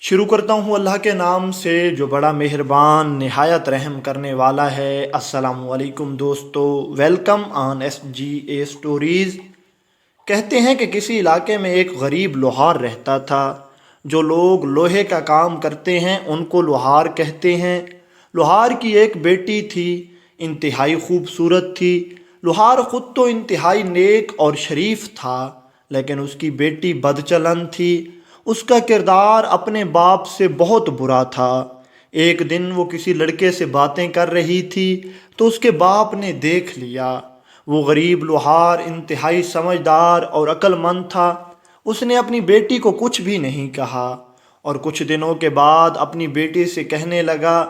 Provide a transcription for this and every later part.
शुरू करता हूँ अल्लाह के नाम से जो बड़ा मेहरबान निहायत रहम करने वाला है। अस्सलामु अलैकुम दोस्तों, वेलकम ऑन SGA स्टोरीज़। कहते हैं कि किसी इलाके में एक गरीब लोहार रहता था। जो लोग लोहे का काम करते हैं उनको लोहार कहते हैं। लोहार की एक बेटी थी, इंतहाई खूबसूरत थी। लोहार ख़ुद तो इंतहाई नेक और शरीफ था, लेकिन उसकी बेटी बदचलन थी। उसका किरदार अपने बाप से बहुत बुरा था। एक दिन वो किसी लड़के से बातें कर रही थी तो उसके बाप ने देख लिया। वो गरीब लोहार इंतहाई समझदार और अक्लमंद था। उसने अपनी बेटी को कुछ भी नहीं कहा और कुछ दिनों के बाद अपनी बेटी से कहने लगा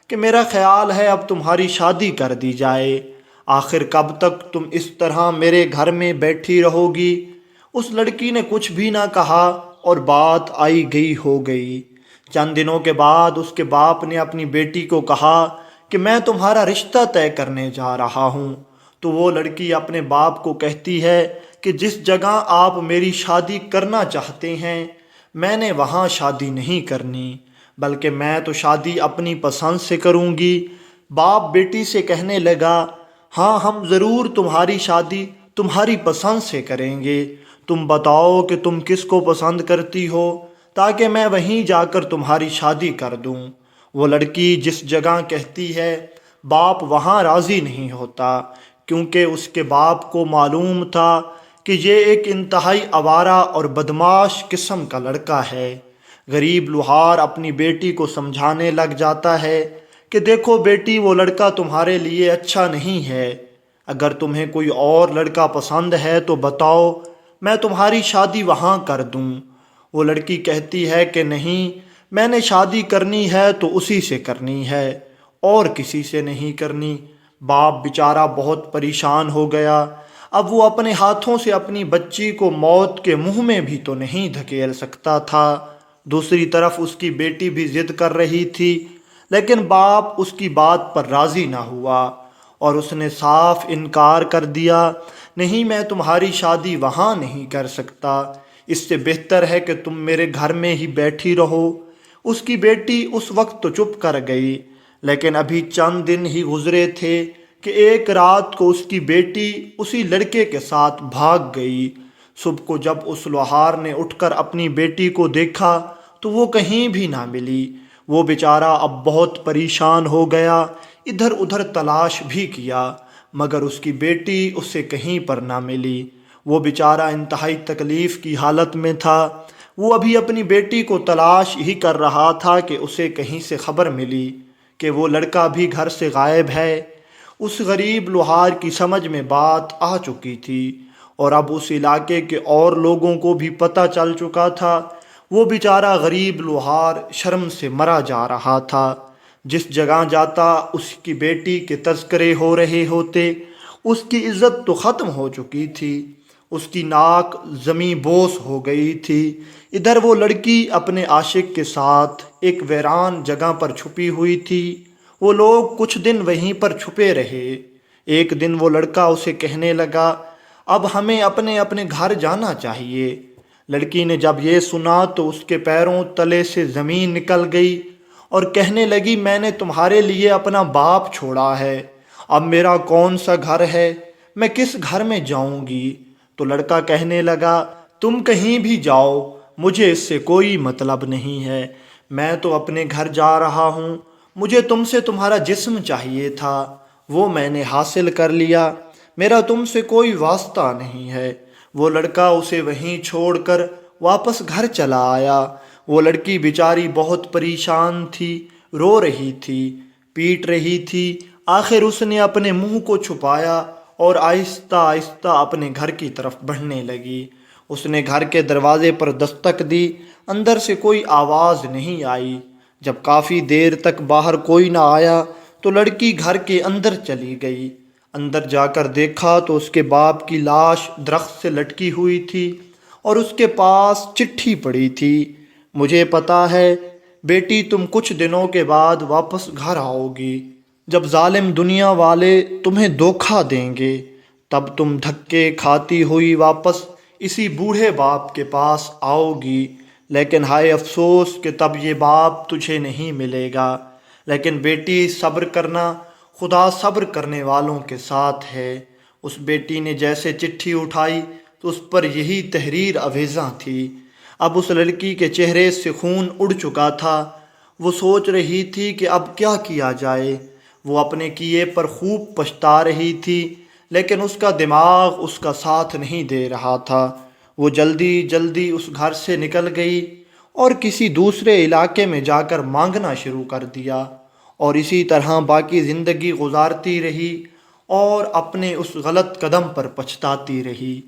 कि मेरा ख्याल है अब तुम्हारी शादी कर दी जाए। आखिर कब तक तुम इस तरह मेरे घर में बैठी रहोगी। उस लड़की ने कुछ भी ना कहा और बात आई गई हो गई। चंद दिनों के बाद उसके बाप ने अपनी बेटी को कहा कि मैं तुम्हारा रिश्ता तय करने जा रहा हूँ। तो वो लड़की अपने बाप को कहती है कि जिस जगह आप मेरी शादी करना चाहते हैं मैंने वहाँ शादी नहीं करनी, बल्कि मैं तो शादी अपनी पसंद से करूँगी। बाप बेटी से कहने लगा, हाँ हम ज़रूर तुम्हारी शादी तुम्हारी पसंद से करेंगे। तुम बताओ कि तुम किसको पसंद करती हो ताकि मैं वहीं जाकर तुम्हारी शादी कर दूं। वो लड़की जिस जगह कहती है बाप वहाँ राज़ी नहीं होता, क्योंकि उसके बाप को मालूम था कि ये एक इंतहाई आवारा और बदमाश किस्म का लड़का है। गरीब लुहार अपनी बेटी को समझाने लग जाता है कि देखो बेटी, वो लड़का तुम्हारे लिए अच्छा नहीं है। अगर तुम्हें कोई और लड़का पसंद है तो बताओ, मैं तुम्हारी शादी वहाँ कर दूँ। वो लड़की कहती है कि नहीं, मैंने शादी करनी है तो उसी से करनी है और किसी से नहीं करनी। बाप बेचारा बहुत परेशान हो गया। अब वो अपने हाथों से अपनी बच्ची को मौत के मुंह में भी तो नहीं धकेल सकता था। दूसरी तरफ उसकी बेटी भी जिद कर रही थी, लेकिन बाप उसकी बात पर राज़ी ना हुआ और उसने साफ इनकार कर दिया, नहीं मैं तुम्हारी शादी वहाँ नहीं कर सकता। इससे बेहतर है कि तुम मेरे घर में ही बैठी रहो। उसकी बेटी उस वक्त तो चुप कर गई, लेकिन अभी चंद दिन ही गुजरे थे कि एक रात को उसकी बेटी उसी लड़के के साथ भाग गई। सुबह को जब उस लोहार ने उठकर अपनी बेटी को देखा तो वो कहीं भी ना मिली। वो बेचारा अब बहुत परेशान हो गया। इधर उधर तलाश भी किया, मगर उसकी बेटी उससे कहीं पर ना मिली। वो बेचारा इंतहाई तकलीफ़ की हालत में था। वो अभी अपनी बेटी को तलाश ही कर रहा था कि उसे कहीं से खबर मिली कि वो लड़का भी घर से गायब है। उस गरीब लोहार की समझ में बात आ चुकी थी और अब उस इलाके के और लोगों को भी पता चल चुका था। वो बेचारा गरीब लोहार शर्म से मरा जा रहा था। जिस जगह जाता उसकी बेटी के तज़किरे हो रहे होते। उसकी इज़्ज़त तो ख़त्म हो चुकी थी, उसकी नाक ज़मी बोस हो गई थी। इधर वो लड़की अपने आशिक के साथ एक वीरान जगह पर छुपी हुई थी। वो लोग कुछ दिन वहीं पर छुपे रहे। एक दिन वो लड़का उसे कहने लगा, अब हमें अपने अपने घर जाना चाहिए। लड़की ने जब ये सुना तो उसके पैरों तले से ज़मीन निकल गई और कहने लगी, मैंने तुम्हारे लिए अपना बाप छोड़ा है, अब मेरा कौन सा घर है, मैं किस घर में जाऊंगी। तो लड़का कहने लगा, तुम कहीं भी जाओ, मुझे इससे कोई मतलब नहीं है। मैं तो अपने घर जा रहा हूँ। मुझे तुमसे तुम्हारा जिस्म चाहिए था, वो मैंने हासिल कर लिया। मेरा तुमसे कोई वास्ता नहीं है। वो लड़का उसे वहीं छोड़कर वापस घर चला आया। वो लड़की बेचारी बहुत परेशान थी, रो रही थी, पीट रही थी। आखिर उसने अपने मुंह को छुपाया और आहिस्ता आहिस्ता अपने घर की तरफ बढ़ने लगी। उसने घर के दरवाजे पर दस्तक दी, अंदर से कोई आवाज़ नहीं आई। जब काफ़ी देर तक बाहर कोई ना आया तो लड़की घर के अंदर चली गई। अंदर जाकर देखा तो उसके बाप की लाश दरख्त से लटकी हुई थी और उसके पास चिट्ठी पड़ी थी, मुझे पता है बेटी, तुम कुछ दिनों के बाद वापस घर आओगी। जब जालिम दुनिया वाले तुम्हें धोखा देंगे तब तुम धक्के खाती हुई वापस इसी बूढ़े बाप के पास आओगी। لیکن ہائے افسوس کہ تب یہ باپ تجھے نہیں ملے گا۔ لیکن بیٹی صبر کرنا، خدا صبر کرنے والوں کے ساتھ ہے۔ اس بیٹی نے جیسے چٹھی اٹھائی تو اس پر یہی تحریر آویزاں تھی۔ اب اس لڑکی کے چہرے سے خون اڑ چکا تھا۔ وہ سوچ رہی تھی کہ اب کیا کیا جائے۔ وہ اپنے کیے پر خوب پچھتا رہی تھی، لیکن اس کا دماغ اس کا ساتھ نہیں دے رہا تھا۔ وہ جلدی جلدی اس گھر سے نکل گئی اور کسی دوسرے علاقے میں جا کر مانگنا شروع کر دیا، اور اسی طرح باقی زندگی گزارتی رہی اور اپنے اس غلط قدم پر پچھتاتی رہی۔